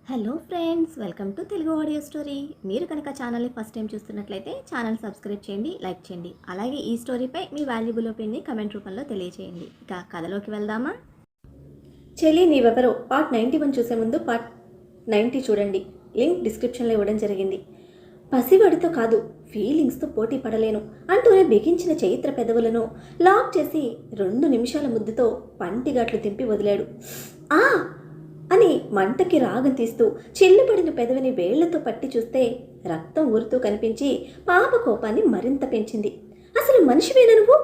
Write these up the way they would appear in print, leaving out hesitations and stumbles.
Hello friends, welcome to Telugu audio story. మీరు కనుక ఛానల్ని ఫస్ట్ టైం చూస్తున్నట్లయితే ఛానల్ సబ్స్క్రైబ్ చేయండి, లైక్ చేయండి. అలాగే ఈ స్టోరీపై మీ వాల్యుబుల్ ఒపీనియన్ని కమెంట్ రూపంలో తెలియజేయండి. ఇక కథలోకి వెళ్దామా? చెల్లి నీవెవరో పార్ట్ 91 చూసే ముందు పార్ట్ 90 చూడండి. లింక్ డిస్క్రిప్షన్లో ఇవ్వడం జరిగింది. పసివాడితో కాదు, ఫీలింగ్స్తో పోటీ పడలేను అంటూనే బిగించిన చైత్ర పెదవులను లాక్ చేసి 2 నిమిషాల ముద్దుతో పంటిగాట్లు తింపి వదిలాడు. ఆ అని మంటకి రాగం తీస్తూ చిల్లుపడిన పెదవిని వేళ్లతో పట్టి చూస్తే రక్తం ఊరుతూ కనిపించి పాప కోపాన్ని మరింత పెంచింది. అసలు మనిషివేనా నువ్వు?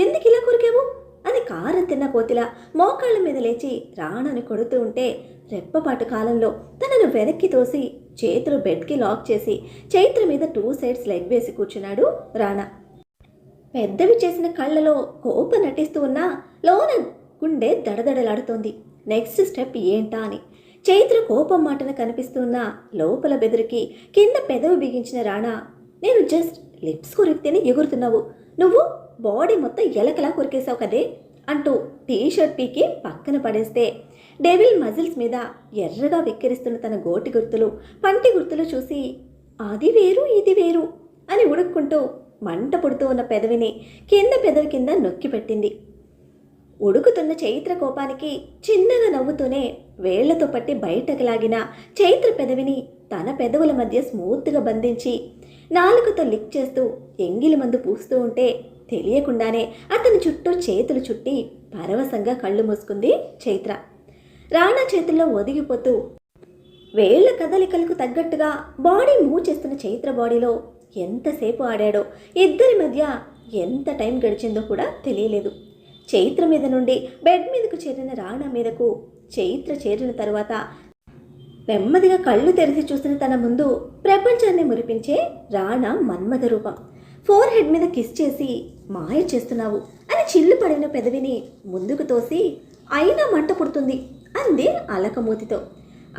ఎందుకు ఇలా కొరికావు అని కారం తిన్న కోతిలా మోకాళ్ళ మీద లేచి రాణాని కొడుతూ ఉంటే రెప్పపాటు కాలంలో తనను వెనక్కి తోసి చేతులు బెడ్కి లాక్ చేసి చైత్ర మీద 2 సైడ్స్ లెగ్ వేసి కూర్చున్నాడు రాణా. పెద్దవి చేసిన కళ్ళలో కోప నటిస్తూ ఉన్నా లోన గుండె దడదడలాడుతోంది. నెక్స్ట్ స్టెప్ ఏంటా అని. చైత్ర కోపం మాటన కనిపిస్తున్న లోపల బెదిరికి కింద పెదవి బిగించిన రాణా, నేను జస్ట్ లిప్స్ కొరికితేనే ఎగురుతున్నావు, నువ్వు బాడీ మొత్తం ఎలకలా కొరికేశావు కదే అంటూ టీషర్ట్ పీకి పక్కన పడేస్తే డెవిల్ మజిల్స్ మీద ఎర్రగా వెక్కిరిస్తున్న తన గోటి గుర్తులు పంటి గుర్తులు చూసి అది వేరు ఇది వేరు అని ఉడుక్కుంటూ మంట పుడుతూ ఉన్న పెదవిని కింద పెదవి కింద నొక్కి పెట్టింది. ఉడుకుతున్న చైత్ర కోపానికి చిన్నగా నవ్వుతూనే వేళ్లతో పట్టి బయటకు లాగిన చైత్ర పెదవిని తన పెదవుల మధ్య స్మూత్గా బంధించి నాలుకతో లిక్ చేస్తూ ఎంగిలి మందు పూస్తూ ఉంటే తెలియకుండానే అతని చుట్టూ చేతులు చుట్టి పరవశంగా కళ్ళు మూసుకుంది చైత్ర. రాణా చేతుల్లో ఒదిగిపోతూ వేళ్ల కదలికలకు తగ్గట్టుగా బాడీ మూవ్ చేస్తున్న చైత్ర బాడీలో ఎంతసేపు ఆడాడో, ఇద్దరి మధ్య ఎంత టైం గడిచిందో కూడా తెలియలేదు. చైత్ర మీద నుండి బెడ్ మీదకు చేరిన రాణా మీదకు చైత్ర చేరిన తరువాత నెమ్మదిగా కళ్ళు తెరిచి చూసిన తన ముందు ప్రపంచాన్ని మురిపించే రాణా మన్మథ రూపం. 4 హెడ్ మీద కిస్ చేసి మాయ చేస్తున్నావు అని చిల్లు పడిన పెదవిని ముందుకు తోసి అయినా మంట పుడుతుంది అంది అలకమూతితో.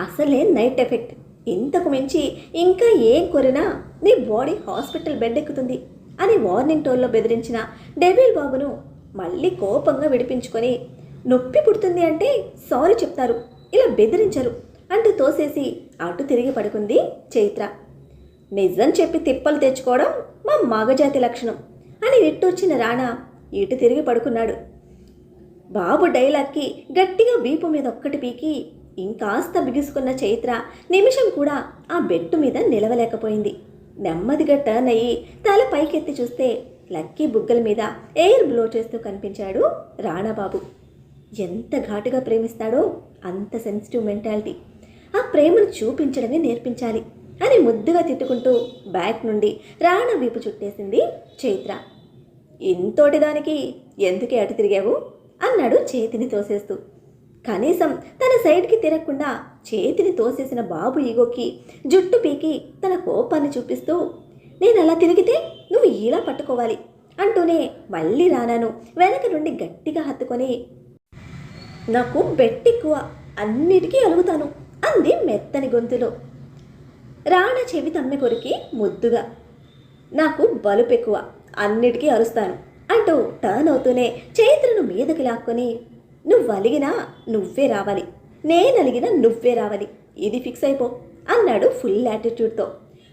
అసలే నైట్ ఎఫెక్ట్, ఇంతకు మించి ఇంకా ఏం కొరినా నీ బాడీ హాస్పిటల్ బెడ్ ఎక్కుతుంది అని వార్నింగ్ టోన్లో బెదిరించిన డెవిల్ బాబును మళ్ళీ కోపంగా విడిపించుకొని నొప్పి పుడుతుంది అంటే సారీ చెప్తారు, ఇలా బెదిరించరు అంటూ తోసేసి అటు తిరిగి పడుకుంది చైత్ర. నిజం చెప్పి తిప్పలు తెచ్చుకోవడం మా మగజాతి లక్షణం అని నిట్టొచ్చిన రాణా ఇటు తిరిగి పడుకున్నాడు. బాబు డైలాగ్కి గట్టిగా వీపు మీద ఒక్కటి పీకి ఇంకాస్త బిగుసుకున్న చైత్ర నిమిషం కూడా ఆ బెట్టు మీద నిలవలేకపోయింది. నెమ్మదిగా టర్న్ అయ్యి తల పైకెత్తి చూస్తే లక్కీ బుగ్గల మీద ఎయిర్ బ్లో చేస్తూ కనిపించాడు రాణాబాబు. ఎంత ఘాటుగా ప్రేమిస్తాడో అంత సెన్సిటివ్ మెంటాలిటీ, ఆ ప్రేమను చూపించడమే నేర్పించాలి అని ముద్దుగా తిట్టుకుంటూ బ్యాక్ నుండి రాణా వీపు చుట్టేసింది చైత్ర. ఇంతోటి దానికి ఎందుకే అటు తిరిగావు అన్నాడు చేతిని తోసేస్తూ. కనీసం తన సైడ్కి తిరగకుండా చేతిని తోసేసిన బాబు ఈగోకి జుట్టు పీకి తన కోపాన్ని చూపిస్తూ, నేను అలా తిరిగితే నువ్వు ఇలా పట్టుకోవాలి అంటూనే మళ్ళీ రానాను వెనక నుండి గట్టిగా హత్తుకొని, నాకు బెట్టెక్కువ, అన్నిటికీ అలుగుతాను అంది మెత్తని గొంతులో. రాణా చెవి తమ్మె కొరికి ముద్దుగా, నాకు బలుపెక్కువ, అన్నిటికీ అరుస్తాను అంటూ టర్న్ అవుతూనే చైత్రను మీదకి లాక్కొని, నువ్వు అలిగినా నువ్వే రావాలి, నేను అలిగినా నువ్వే రావాలి, ఇది ఫిక్స్ అయిపో అన్నాడు ఫుల్ యాటిట్యూడ్తో.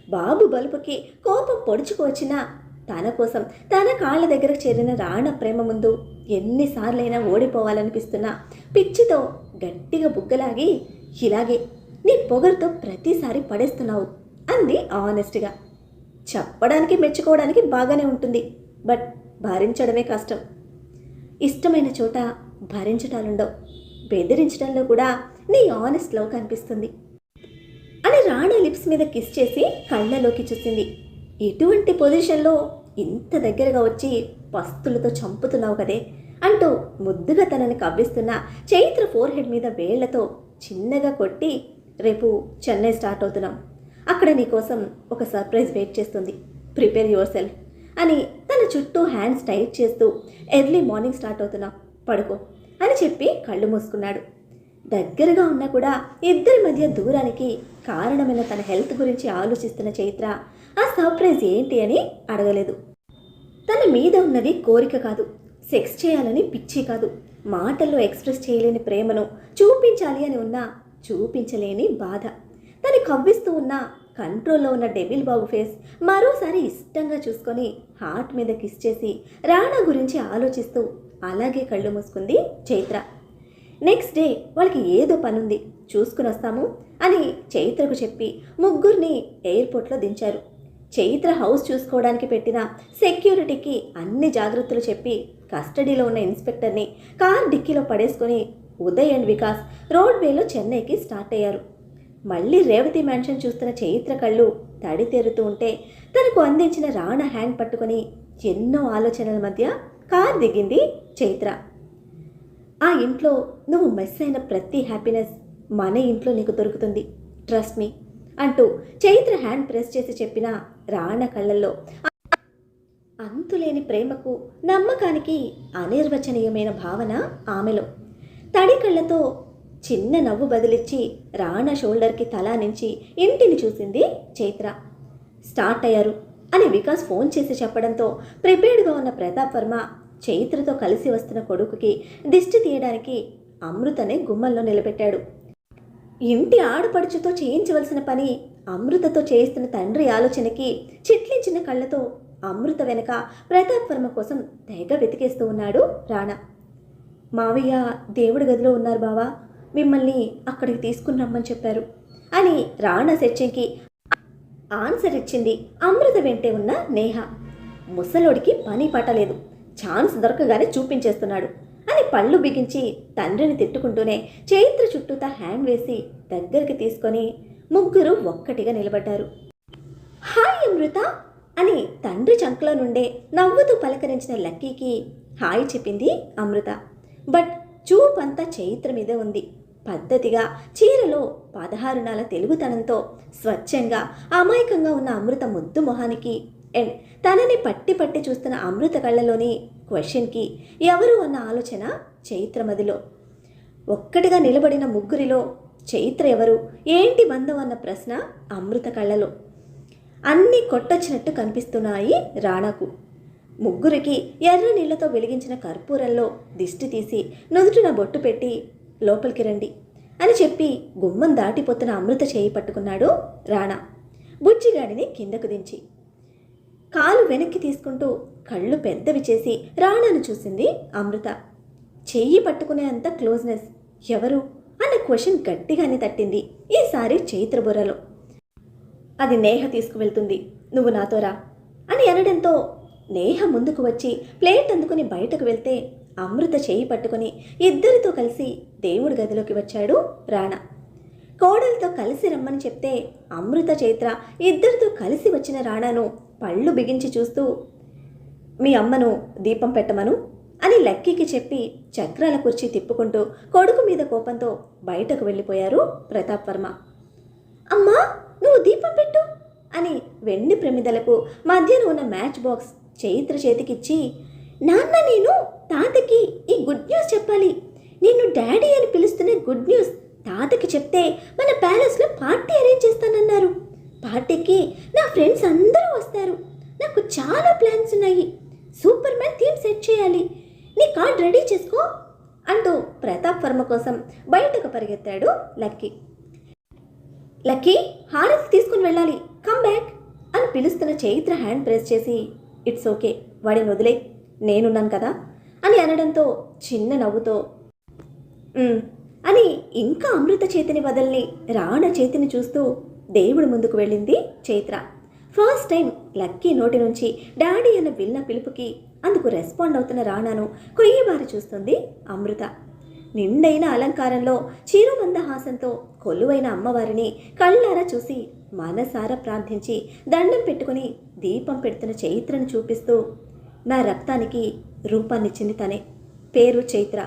బాబు బలుపుకి కోపం పొడుచుకువచ్చినా తన కోసం తన కాళ్ళ దగ్గరకు చేరిన రాణా ప్రేమ ముందు ఎన్నిసార్లైనా ఓడిపోవాలనిపిస్తున్నా పిచ్చితో గట్టిగా బుగ్గలాగి, ఇలాగే నీ పొగరుతో ప్రతిసారి పడేస్తున్నావు అంది ఆనెస్ట్గా. చెప్పడానికి మెచ్చుకోవడానికి బాగానే ఉంటుంది, బట్ భరించడమే కష్టం. ఇష్టమైన చోట భరించటాలుండవు, బెదిరించడంలో కూడా నీ ఆనెస్ట్ లవ్ కనిపిస్తుంది అని రాణా లిప్స్ మీద కిస్ చేసి కళ్ళలోకి చూసింది. ఇటువంటి పొజిషన్లో ఇంత దగ్గరగా వచ్చి పస్తులతో చంపుతున్నావు కదే అంటూ ముద్దుగా తనని కవ్విస్తున్న చైత్ర 4 హెడ్ మీద వేళ్లతో చిన్నగా కొట్టి, రేపు చెన్నై స్టార్ట్ అవుతున్నాం, అక్కడ నీకోసం ఒక సర్ప్రైజ్ వెయిట్ చేస్తుంది, ప్రిపేర్ యువర్ సెల్ఫ్ అని తన చుట్టూ హ్యాండ్స్ టైట్ చేస్తూ ఎర్లీ మార్నింగ్ స్టార్ట్ అవుతున్నాం, పడుకో అని చెప్పి కళ్ళు మూసుకున్నాడు. దగ్గరగా ఉన్నా కూడా ఇద్దరి మధ్య దూరానికి కారణమైన తన హెల్త్ గురించి ఆలోచిస్తున్న చైత్ర ఆ సర్ప్రైజ్ ఏంటి అని అడగలేదు. తన మీద ఉన్నది కోరిక కాదు, సెక్స్ చేయాలని పిచ్చి కాదు, మాటల్లో ఎక్స్ప్రెస్ చేయలేని ప్రేమను చూపించాలి అని ఉన్నా చూపించలేని బాధ. కవ్విస్తూ ఉన్న కంట్రోల్లో ఉన్న డెవిల్ బాబు ఫేస్ మరోసారి ఇష్టంగా చూసుకొని హార్ట్ మీద కిస్ చేసి రాణా గురించి ఆలోచిస్తూ అలాగే కళ్ళు మూసుకుంది చైత్ర. నెక్స్ట్ డే వాళ్ళకి ఏదో పనుంది, చూసుకుని వస్తాము అని చైత్రకు చెప్పి ముగ్గురిని ఎయిర్పోర్ట్లో దించారు. చైత్ర హౌస్ చూసుకోవడానికి పెట్టిన సెక్యూరిటీకి అన్ని జాగ్రత్తలు చెప్పి కస్టడీలో ఉన్న ఇన్స్పెక్టర్ని కార్ డిక్కీలో పడేసుకొని ఉదయ్ అండ్ వికాస్ రోడ్వేలో చెన్నైకి స్టార్ట్ అయ్యారు. మళ్ళీ రేవతి మ్యాన్షన్ చూస్తున్న చైత్ర కళ్ళు తడి తెరుతూ ఉంటే తనకు అందించిన రాణా హ్యాండ్ పట్టుకొని ఎన్నో ఆలోచనల మధ్య కార్ దిగింది చైత్ర. ఆ ఇంట్లో నువ్వు మిస్ అయిన ప్రతి హ్యాపీనెస్ మన ఇంట్లో నీకు దొరుకుతుంది, ట్రస్ట్ మీ అంటూ చైత్ర హ్యాండ్ ప్రెస్ చేసి చెప్పిన రాణా కళ్ళల్లో అంతులేని ప్రేమకు నమ్మకానికి అనిర్వచనీయమైన భావన ఆమెలో. తడి కళ్ళతో చిన్న నవ్వు బదిలిచ్చి రాణా షోల్డర్కి తలా నుంచి ఇంటిని చూసింది చైత్ర. స్టార్ట్ అయ్యారు అని వికాస్ ఫోన్ చేసి చెప్పడంతో ప్రిపేర్డ్గా ఉన్న ప్రతాప్ వర్మ చైత్రతో కలిసి వస్తున్న కొడుకుకి దిష్టి తీయడానికి అమృతనే గుమ్మంలో నిలబెట్టాడు. ఇంటి ఆడపడుచుతో చేయించవలసిన పని అమృతతో చేయిస్తున్న తండ్రి ఆలోచనకి చిట్లించిన కళ్ళతో అమృత వెనక ప్రతాప్ వర్మ కోసం తెగ వెతికేస్తూ ఉన్నాడు రాణా. మావయ్య దేవుడి గదిలో ఉన్నారు బావా, మిమ్మల్ని అక్కడికి తీసుకుని రమ్మని చెప్పారు అని రాణా సెర్చింగ్కి ఆన్సర్ ఇచ్చింది అమృత వెంటే ఉన్న నేహ. ముసలోడికి పని పట్టలేదు, ఛాన్స్ దొరకగానే చూపించేస్తున్నాడు అని పళ్ళు బిగించి తండ్రిని తిట్టుకుంటూనే చైత్ర చుట్టూతా హ్యాండ్ వేసి దగ్గరికి తీసుకొని ముగ్గురు ఒక్కటిగా నిలబడ్డారు. హాయ్ అమృత అని తండ్రి చంకలో నుండే నవ్వుతూ పలకరించిన లక్కీకి హాయ్ చెప్పింది అమృత. బట్ చూపంతా చైత్ర మీదే ఉంది. పద్ధతిగా చీరలో 16 నెలల తెలుగుతనంతో స్వచ్ఛంగా అమాయకంగా ఉన్న అమృత ముద్దు మొహానికి అండ్ తనని పట్టి పట్టి చూస్తున్న అమృత కళ్ళలోని క్వశ్చన్కి ఎవరు అన్న ఆలోచన చైత్ర మదిలో. ఒక్కటిగా నిలబడిన ముగ్గురిలో చైత్ర ఎవరు, ఏంటి బంధం అన్న ప్రశ్న అమృత కళ్ళలో. అన్నీ కొట్టొచ్చినట్టు కనిపిస్తున్నాయి రాణాకు. ముగ్గురికి ఎర్ర నీళ్లతో వెలిగించిన కర్పూరంలో దిష్టి తీసి నుదుటిన బొట్టు పెట్టి లోపలికి రండి అని చెప్పి గుమ్మం దాటిపోతున్న అమృత చేయి పట్టుకున్నాడు రాణా. బుజ్జిగాడిని కిందకు దించి కాలు వెనక్కి తీసుకుంటూ కళ్ళు పెద్దవి చేసి రాణాను చూసింది అమృత. చెయ్యి పట్టుకునే అంత క్లోజ్నెస్ ఎవరు అన్న క్వశ్చన్ గట్టిగానే తట్టింది ఈసారి చైత్ర బుర్రలో. అది నేహ తీసుకువెళ్తుంది, నువ్వు నాతో రా అని అనడంతో నేహ ముందుకు వచ్చి ప్లేట్ అందుకుని బయటకు వెళ్తే అమృత చేయి పట్టుకుని ఇద్దరితో కలిసి దేవుడి గదిలోకి వచ్చాడు రాణా. కోడలతో కలిసి రమ్మని చెప్తే అమృత చైత్ర ఇద్దరితో కలిసి వచ్చిన రాణాను పళ్ళు బిగించి చూస్తూ మీ అమ్మను దీపం పెట్టమను అని లక్కీకి చెప్పి చక్రాల కుర్చీ తిప్పుకుంటూ కొడుకు మీద కోపంతో బయటకు వెళ్ళిపోయారు ప్రతాప్ వర్మ. అమ్మా నువ్వు దీపం పెట్టు అని వెండి ప్రమిదలకు మధ్యన ఉన్న మ్యాచ్ బాక్స్ చైత్ర చేతికిచ్చి నాన్న నేను తాతకి ఈ గుడ్ న్యూస్ చెప్పాలి, నిన్ను డాడీ అని పిలుస్తున్న గుడ్ న్యూస్ తాతకి చెప్తే మన ప్యాలెస్లో పార్టీ అరేంజ్ చేస్తానన్నారు. పార్టీకి నా ఫ్రెండ్స్ అందరూ వస్తారు, నాకు చాలా ప్లాన్స్ ఉన్నాయి, సూపర్ మ్యాన్ థీమ్ సెట్ చేయాలి, నీ కార్డ్ రెడీ చేసుకో అంటూ ప్రతాప్ వర్మ కోసం బయటకు పరిగెత్తాడు లక్కీ. లక్కీ హారతి తీసుకుని వెళ్ళాలి, కమ్ బ్యాక్ అని పిలుస్తున్న చైత్ర హ్యాండ్ ప్రెస్ చేసి ఇట్స్ ఓకే వాడిని వదిలే, నేనున్నాను కదా అని అనడంతో చిన్న నవ్వుతో అని ఇంకా అమృత చేతిని వదలని రాణా చేతిని చూస్తూ దేవుడి ముందుకు వెళ్ళింది చైత్ర. ఫస్ట్ టైం లక్కీ నోటి నుంచి డాడీ అన్న విన్న పిలుపుకి అందుకు రెస్పాండ్ అవుతున్న రాణాను కొయ్యబారి చూస్తుంది అమృత. నిండైన అలంకారంలో చిరుమందహాసంతో కొలువైన అమ్మవారిని కళ్ళారా చూసి మనసారా ప్రార్థించి దండం పెట్టుకుని దీపం పెడుతున్న చైత్రను చూపిస్తూ నా రక్తానికి రూపాన్నిచ్చింది తనే, పేరు చైత్ర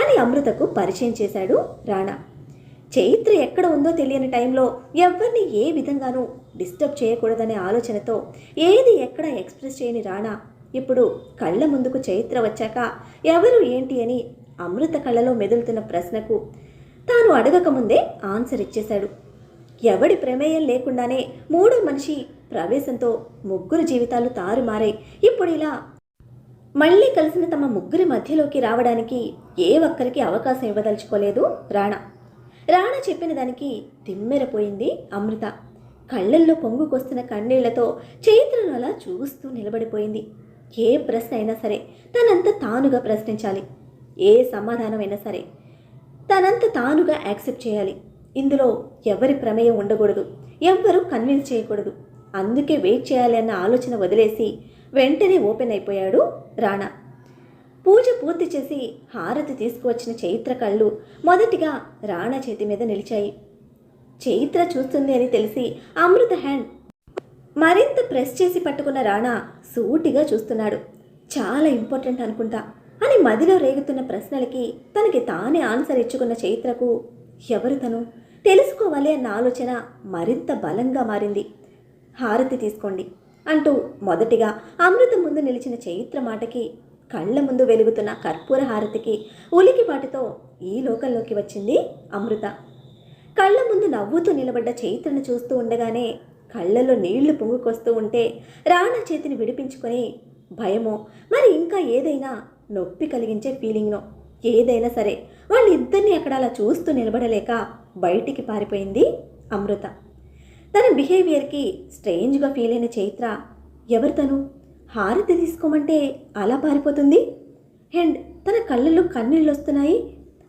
అని అమృతకు పరిచయం చేశాడు రాణా. చైత్ర ఎక్కడ ఉందో తెలియని టైంలో ఎవరిని ఏ విధంగానూ డిస్టర్బ్ చేయకూడదనే ఆలోచనతో ఏది ఎక్కడ ఎక్స్ప్రెస్ చేయని రాణా ఇప్పుడు కళ్ళ ముందుకు చైత్ర వచ్చాక ఎవరు ఏంటి అని అమృత కళ్ళలో మెదులుతున్న ప్రశ్నకు తాను అడగకముందే ఆన్సర్ ఇచ్చేశాడు. ఎవడి ప్రమేయం లేకుండానే మూడో మనిషి ప్రవేశంతో ముగ్గురు జీవితాలు తారుమారాయి. ఇప్పుడు ఇలా మళ్ళీ కలిసిన తమ ముగ్గురి మధ్యలోకి రావడానికి ఏ ఒక్కరికి అవకాశం ఇవ్వదలుచుకోలేదు రాణా. రాణా చెప్పిన దానికి తిమ్మెరపోయింది అమృత. కళ్ళల్లో పొంగుకొస్తున్న కన్నీళ్లతో చైత్రను అలా చూస్తూ నిలబడిపోయింది. ఏ ప్రశ్న అయినా సరే తనంత తానుగా ప్రశ్నించాలి. ఏ సమాధానమైనా సరే తనంత తానుగా యాక్సెప్ట్ చేయాలి. ఇందులో ఎవరి ప్రమేయం ఉండకూడదు, ఎవ్వరూ కన్విన్స్ చేయకూడదు. అందుకే వెయిట్ చేయాలి అన్న ఆలోచన వదిలేసి వెంటనే ఓపెన్ అయిపోయాడు రాణా. పూజ పూర్తి చేసి హారతి తీసుకువచ్చిన చైత్ర కళ్ళు మొదటిగా రాణా చేతి మీద నిలిచాయి. చైత్ర చూస్తుంది అని తెలిసి అమృత హ్యాండ్ మరింత ప్రెస్ చేసి పట్టుకున్న రాణా సూటిగా చూస్తున్నాడు. చాలా ఇంపార్టెంట్ అనుకుంటా అని మదిలో రేగుతున్న ప్రశ్నలకి తనకి తానే ఆన్సర్ ఇచ్చుకున్న చైత్రకు ఎవరు తను తెలుసుకోవాలి అన్న ఆలోచన మరింత బలంగా మారింది. హారతి తీసుకోండి అంటూ మొదటిగా అమృత ముందు నిలిచిన చైత్ర మాటకి కళ్ళ ముందు వెలుగుతున్న కర్పూర హారతికి ఉలికిపాటుతో ఈ లోకంలోకి వచ్చింది అమృత. కళ్ళ ముందు నవ్వుతూ నిలబడ్డ చైత్రను చూస్తూ ఉండగానే కళ్ళల్లో నీళ్లు పొంగుకొస్తూ ఉంటే రాణా చేతిని విడిపించుకొని భయమో మరి ఇంకా ఏదైనా నొప్పి కలిగించే ఫీలింగ్నో ఏదైనా సరే వాళ్ళిద్దరినీ అక్కడ అలా చూస్తూ నిలబడలేక బయటికి పారిపోయింది అమృత. తన బిహేవియర్కి స్ట్రేంజ్గా ఫీల్ అయిన చైత్ర ఎవరు తను హారతి తీసుకోమంటే అలా పారిపోతుంది అండ్ తన కళ్ళల్లో కన్నీళ్ళు వస్తున్నాయి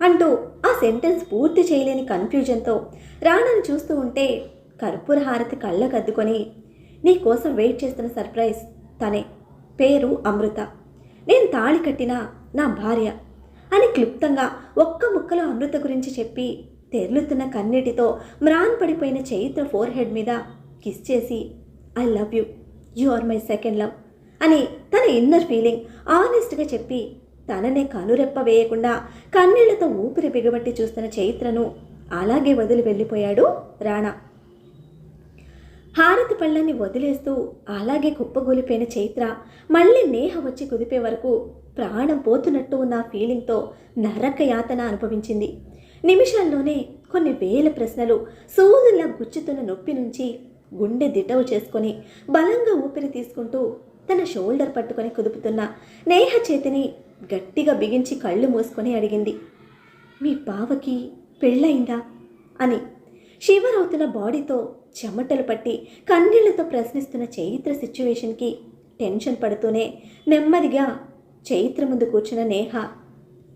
అంటూ ఆ సెంటెన్స్ పూర్తి చేయలేని కన్ఫ్యూజన్తో రాణాను చూస్తూ ఉంటే కర్పూర హారతి కళ్ళకు అద్దుకొని నీ కోసం వెయిట్ చేస్తున్న సర్ప్రైజ్ తనే, పేరు అమృత, నేను తాళి కట్టిన నా భార్య అని క్లుప్తంగా ఒక్క ముక్కలో అమృత గురించి చెప్పి తెర్లుతున్న కన్నీటితో మ్రాన్ పడిపోయిన చైత్ర ఫోర్ హెడ్ మీద కిస్ చేసి I love you, you are my second love అని తన ఇన్నర్ ఫీలింగ్ ఆనెస్ట్గా చెప్పి తననే కనురెప్ప వేయకుండా కన్నీళ్లతో ఊపిరి బిగబట్టి చూస్తున్న చైత్రను అలాగే వదిలి వెళ్ళిపోయాడు రాణా. హారతి పళ్ళని వదిలేస్తూ అలాగే కుప్పగూలిపోయిన చైత్ర మళ్ళీ నేహ వచ్చి కుదిపే వరకు ప్రాణం పోతున్నట్టు ఉన్న ఫీలింగ్తో నరక యాతన అనుభవించింది. నిమిషాల్లోనే కొన్ని వేల ప్రశ్నలు సూదుల్లా గుచ్చుతున్న నొప్పి నుంచి గుండె దిటవు చేసుకొని బలంగా ఊపిరి తీసుకుంటూ తన షోల్డర్ పట్టుకొని కుదుపుతున్న నేహ చేతిని గట్టిగా బిగించి కళ్ళు మూసుకొని అడిగింది, మీ బావకి పెళ్ళయిందా అని. షివర్ అవుతున్న బాడీతో చెమటలు పట్టి కన్నీళ్లతో ప్రశ్నిస్తున్న చైత్ర సిచ్యువేషన్కి టెన్షన్ పడుతూనే నెమ్మదిగా చైత్ర ముందు కూర్చున్న నేహ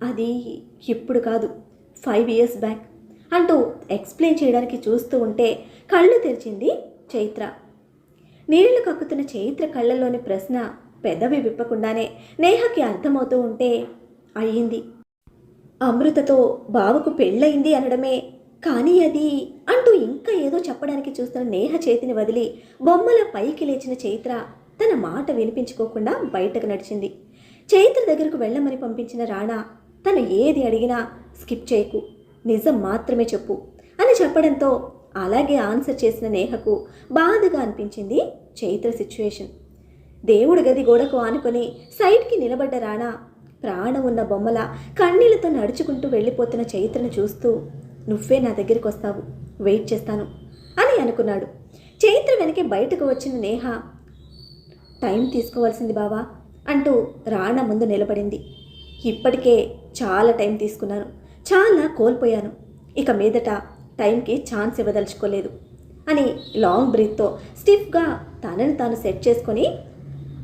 అది ఇప్పుడు కాదు 5 years బ్యాక్ అంటూ ఎక్స్ప్లెయిన్ చేయడానికి చూస్తూ ఉంటే కళ్ళు తెరిచింది చైత్ర. నీళ్లు కక్కుతున్న చైత్ర కళ్ళల్లోని ప్రశ్న పెదవి విప్పకుండానే నేహకి అర్థమవుతూ ఉంటే అయ్యింది, అమృతతో బావకు పెళ్ళయింది అనడమే, కానీ అది అంటూ ఇంకా ఏదో చెప్పడానికి చూస్తున్న నేహ చేతిని వదిలి బొమ్మల పైకి లేచిన చైత్ర తన మాట వినిపించుకోకుండా బయటకు నడిచింది. చైత్ర దగ్గరకు వెళ్ళమని పంపించిన రాణా తను ఏది అడిగినా స్కిప్ చేయకు, నిజం మాత్రమే చెప్పు అని చెప్పడంతో అలాగే ఆన్సర్ చేసిన నేహకు బాధగా అనిపించింది చైత్ర సిచ్యువేషన్. దేవుడి గది గోడకు ఆనుకొని సైడ్కి నిలబడ్డ రాణా ప్రాణం ఉన్న బొమ్మల కన్నీళ్లతో నడుచుకుంటూ వెళ్ళిపోతున్న చైత్రను చూస్తూ నువ్వే నా దగ్గరికి వస్తావు, వెయిట్ చేస్తాను అని అనుకున్నాడు. చైత్ర వెనకే బయటకు వచ్చిన నేహ టైం తీసుకోవాల్సింది బావా అంటూ రాణా ముందు నిలబడింది. ఇప్పటికే చాలా టైం తీసుకున్నాను, చాలా కోల్పోయాను, ఇక మీదట టైంకి ఛాన్స్ ఇవ్వదలుచుకోలేదు అని లాంగ్ బ్రీత్తో స్టిఫ్గా తనని తాను సెట్ చేసుకొని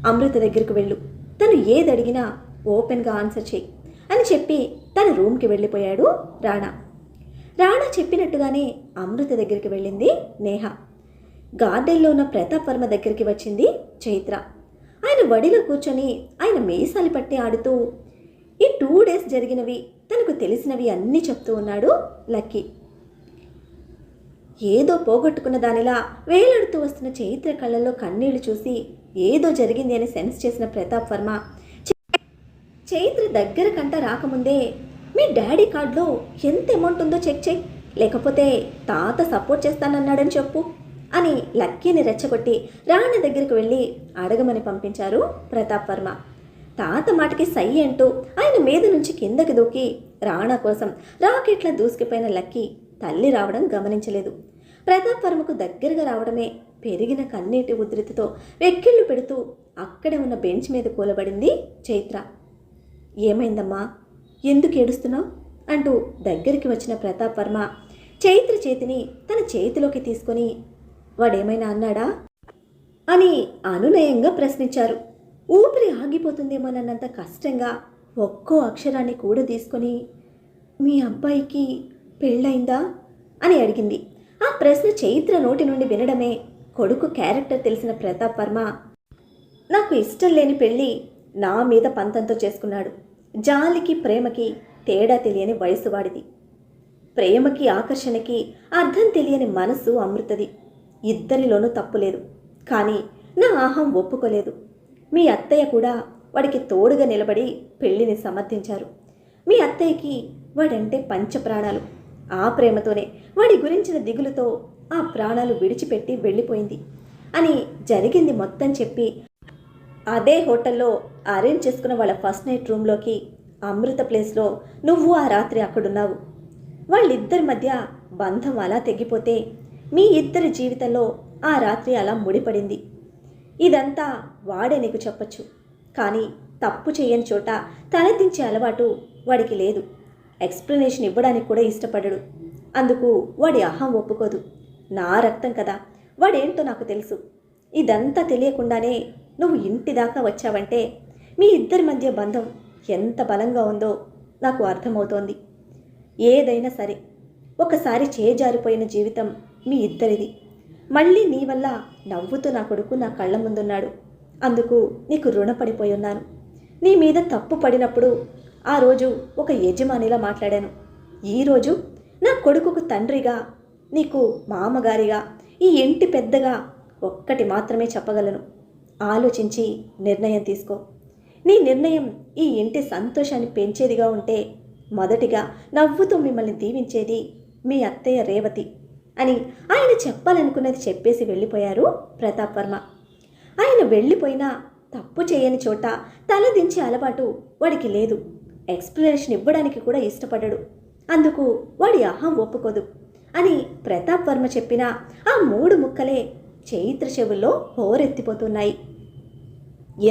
అమృత దగ్గరకు వెళ్ళు, తను ఏది అడిగినా ఓపెన్గా ఆన్సర్ చేయి అని చెప్పి తన రూమ్కి వెళ్ళిపోయాడు రాణా. రాణా చెప్పినట్టుగానే అమృత దగ్గరికి వెళ్ళింది నేహ. గార్డెన్లో ఉన్న ప్రతాప్ వర్మ దగ్గరికి వచ్చింది చైత్ర. ఆయన వడిలో కూర్చొని ఆయన మీసాలు పట్టి ఆడుతూ ఈ 2 days జరిగినవి తనకు తెలిసినవి అన్నీ చెప్తూ ఉన్నాడు లక్కీ. ఏదో పోగొట్టుకున్న దానిలా వేలాడుతూ వస్తున్న చైత్ర కళ్ళల్లో కన్నీళ్లు చూసి ఏదో జరిగింది అని సెన్స్ చేసిన ప్రతాప్ వర్మ చైత్ర దగ్గర కంట రాకముందే మీ డాడీ కార్డులో ఎంత అమౌంట్ ఉందో చెక్ చేయి, లేకపోతే తాత సపోర్ట్ చేస్తానన్నాడని చెప్పు అని లక్కీని రెచ్చగొట్టి రాణా దగ్గరికి వెళ్ళి అడగమని పంపించారు ప్రతాప్ వర్మ. తాత మాటకి సై అంటూ ఆయన మీద నుంచి కిందకి దూకి రాణా కోసం రాకెట్లా దూసుకుపోయిన లక్కీ తల్లి రావడం గమనించలేదు. ప్రతాప్ వర్మకు దగ్గరగా రావడమే పెరిగిన కన్నీటి ఉధృతితో వెక్కిళ్ళు పెడుతూ అక్కడే ఉన్న బెంచ్ మీద కూలబడింది చైత్ర. ఏమైందమ్మా, ఎందుకు ఏడుస్తున్నావు అంటూ దగ్గరికి వచ్చిన ప్రతాప్ వర్మ చైత్ర చేతిని తన చేతిలోకి తీసుకొని వాడేమైనా అన్నాడా అని అనునయంగా ప్రశ్నించారు. ఊపిరి ఆగిపోతుందేమోనన్నంత కష్టంగా ఒక్కో అక్షరాన్ని కూడా తీసుకొని మీ అబ్బాయికి పెళ్ళైందా అని అడిగింది. ఆ ప్రశ్న చైత్ర నోటి నుండి వినడమే కొడుకు క్యారెక్టర్ తెలిసిన ప్రతాప్ వర్మ నాకు ఇష్టం లేని పెళ్ళి నా మీద పంతంతో చేసుకున్నాడు. జాలికి ప్రేమకి తేడా తెలియని వయసు వాడిది. ప్రేమకి ఆకర్షణకి అర్థం తెలియని మనసు అమృతది. ఇద్దరిలోనూ తప్పులేదు. కానీ నా ఆహం ఒప్పుకోలేదు. మీ అత్తయ్య కూడా వాడికి తోడుగా నిలబడి పెళ్లిని సమర్థించారు. మీ అత్తయ్యకి వాడంటే పంచప్రాణాలు. ఆ ప్రేమతోనే వాడి గురించిన దిగులుతో ఆ ప్రాణాలు విడిచిపెట్టి వెళ్ళిపోయింది అని జరిగింది మొత్తం చెప్పి అదే హోటల్లో అరేంజ్ చేసుకున్న వాళ్ళ ఫస్ట్ నైట్ రూమ్లోకి అమృత ప్లేస్లో నువ్వు ఆ రాత్రి అక్కడున్నావు. వాళ్ళిద్దరి మధ్య బంధం అలా తెగిపోతే మీ ఇద్దరి జీవితంలో ఆ రాత్రి అలా ముడిపడింది. ఇదంతా వాడే నీకు చెప్పచ్చు. కానీ తప్పు చేయని చోట తలదించే అలవాటు వాడికి లేదు. ఎక్స్ప్లెనేషన్ ఇవ్వడానికి కూడా ఇష్టపడడు. అందుకు వాడి అహం ఒప్పుకోదు. నా రక్తం కదా, వాడేంటో నాకు తెలుసు. ఇదంతా తెలియకుండానే నువ్వు ఇంటి దాకా వచ్చావంటే మీ ఇద్దరి మధ్య బంధం ఎంత బలంగా ఉందో నాకు అర్థమవుతోంది. ఏదైనా సరే, ఒకసారి చేజారిపోయిన జీవితం మీ ఇద్దరిది. మళ్ళీ నీ వల్ల నవ్వుతూ నా కొడుకు నా కళ్ళ ముందున్నాడు. అందుకు నీకు రుణపడిపోయి ఉన్నాను. నీ మీద తప్పు పడినప్పుడు ఆ రోజు ఒక యజమానిలా మాట్లాడాను. ఈరోజు నా కొడుకుకు తండ్రిగా, నీకు మామగారిగా, ఈ ఇంటి పెద్దగా ఒక్కటి మాత్రమే చెప్పగలను. ఆలోచించి నిర్ణయం తీసుకో. నీ నిర్ణయం ఈ ఇంటి సంతోషాన్ని పెంచేదిగా ఉంటే మొదటిగా నవ్వుతూ మిమ్మల్ని దీవించేది మీ అత్తయ్య రేవతి అని ఆయన చెప్పాలనుకున్నది చెప్పేసి వెళ్ళిపోయారు ప్రతాప్ వర్మ. ఆయన వెళ్ళిపోయినా తప్పు చేయని చోట తలదించే అలవాటు వాడికి లేదు. ఎక్స్ప్లెనేషన్ ఇవ్వడానికి కూడా ఇష్టపడడు. అందుకు వాడి అహం ఒప్పుకోదు అని ప్రతాప్ వర్మ చెప్పిన ఆ 3 ముక్కలే చైత్ర చెవుల్లో హోరెత్తిపోతున్నాయి.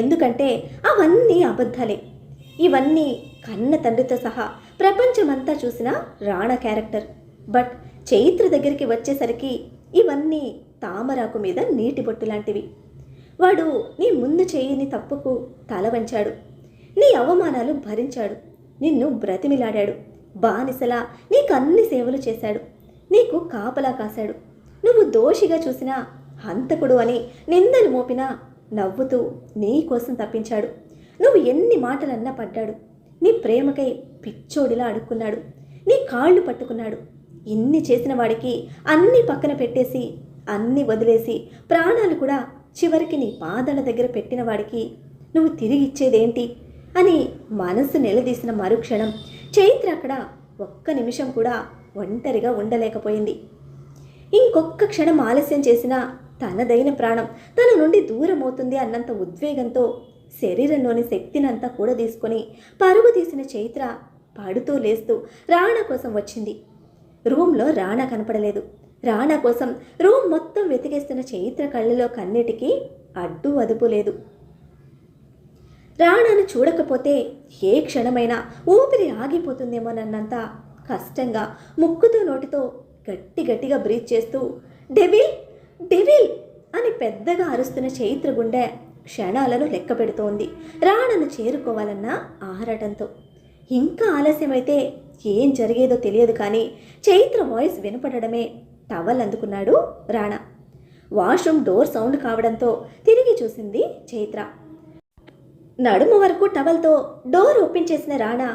ఎందుకంటే అవన్నీ అబద్ధాలే. ఇవన్నీ కన్న తండ్రితో సహా ప్రపంచమంతా చూసిన రాణా క్యారెక్టర్. బట్ చైత్ర దగ్గరికి వచ్చేసరికి ఇవన్నీ తామరాకు మీద నీటి బొట్టు లాంటివి. వాడు నీ ముందు చేయని తప్పుకు తల వంచాడు. నీ అవమానాలు భరించాడు. నిన్ను బ్రతిమిలాడాడు. బానిసలా నీకు అన్ని సేవలు చేశాడు. నీకు కాపలా కాశాడు. నువ్వు దోషిగా చూసినా, హంతకుడు అని నిందలు మోపినా నవ్వుతూ నీ కోసం తప్పించాడు. నువ్వు ఎన్ని మాటలన్నా పడ్డాడు. నీ ప్రేమకై పిచ్చోడిలా అడుక్కున్నాడు. నీ కాళ్ళు పట్టుకున్నాడు. ఇన్ని చేసిన వాడికి అన్నీ పక్కన పెట్టేసి, అన్నీ వదిలేసి, ప్రాణాలు కూడా చివరికి నీ పాదాల దగ్గర పెట్టిన వాడికి నువ్వు తిరిగి ఇచ్చేదేంటి అని మనసు నిలదీసిన మరుక్షణం చైత్ర అక్కడ ఒక్క నిమిషం కూడా ఒంటరిగా ఉండలేకపోయింది. ఇంకొక్క క్షణం ఆలస్యం చేసినా తనదైన ప్రాణం తన నుండి దూరం అవుతుంది అన్నంత ఉద్వేగంతో శరీరంలోని శక్తినంతా కూడా తీసుకొని పరుగు తీసిన చైత్ర పడుతూ లేస్తూ రాణా కోసం వచ్చింది. రూమ్లో రాణా కనపడలేదు. రాణా కోసం రూమ్ మొత్తం వెతికేస్తున్న చైత్ర కళ్ళలో కన్నీటికి అడ్డు అదుపు లేదు. రాణాను చూడకపోతే ఏ క్షణమైనా ఊపిరి ఆగిపోతుందేమోనన్నంత కష్టంగా ముక్కుతో నోటితో గట్టిగా బ్రీత్ చేస్తూ డెవిల్ డెవిల్ అని పెద్దగా అరుస్తున్న చైత్ర గుండె క్షణాలను లెక్క పెడుతోంది రాణను చేరుకోవాలన్న ఆరాటంతో. ఇంకా ఆలస్యమైతే ఏం జరిగేదో తెలియదు, కానీ చైత్ర వాయిస్ వినపడడమే టవల్ అందుకున్నాడు రాణా. వాష్రూమ్ డోర్ సౌండ్ కావడంతో తిరిగి చూసింది చైత్ర. నడుము వరకు టవల్తో డోర్ ఓపెన్ చేసిన రాణా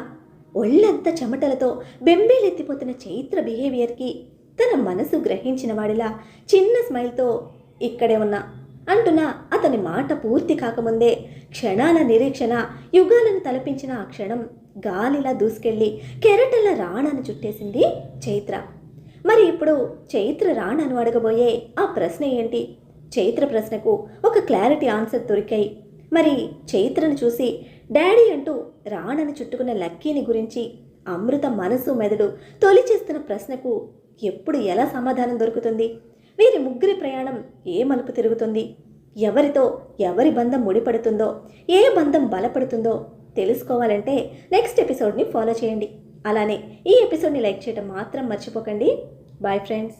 ఒళ్ళంతా చెమటలతో బెంబేలెత్తిపోతున్న చైత్ర బిహేవియర్కి తన మనసు గ్రహించిన వాడిలా చిన్న స్మైల్తో ఇక్కడే ఉన్నా అంటున్న అతని మాట పూర్తి కాకముందే క్షణాల నిరీక్షణ యుగాలను తలపించిన ఆ క్షణం గాలిలా దూసుకెళ్ళి కెరటల్ల రాణాను చుట్టేసింది చైత్ర. మరి ఇప్పుడు చైత్ర రాణాను అడగబోయే ఆ ప్రశ్న ఏంటి? చైత్ర ప్రశ్నకు ఒక క్లారిటీ ఆన్సర్ దొరికాయి. మరి చైత్రను చూసి డాడీ అంటూ రాణను చుట్టుకున్న లక్కీని గురించి అమృత మనసు మెదడు తొలిచేస్తున్న ప్రశ్నకు ఎప్పుడు ఎలా సమాధానం దొరుకుతుంది? వీరి ముగ్గురి ప్రయాణం ఏ మలుపు తిరుగుతుంది? ఎవరితో ఎవరి బంధం ముడిపడుతుందో, ఏ బంధం బలపడుతుందో తెలుసుకోవాలంటే నెక్స్ట్ ఎపిసోడ్ని ఫాలో చేయండి. అలానే ఈ ఎపిసోడ్ని లైక్ చేయడం మాత్రం మర్చిపోకండి. Bye friends.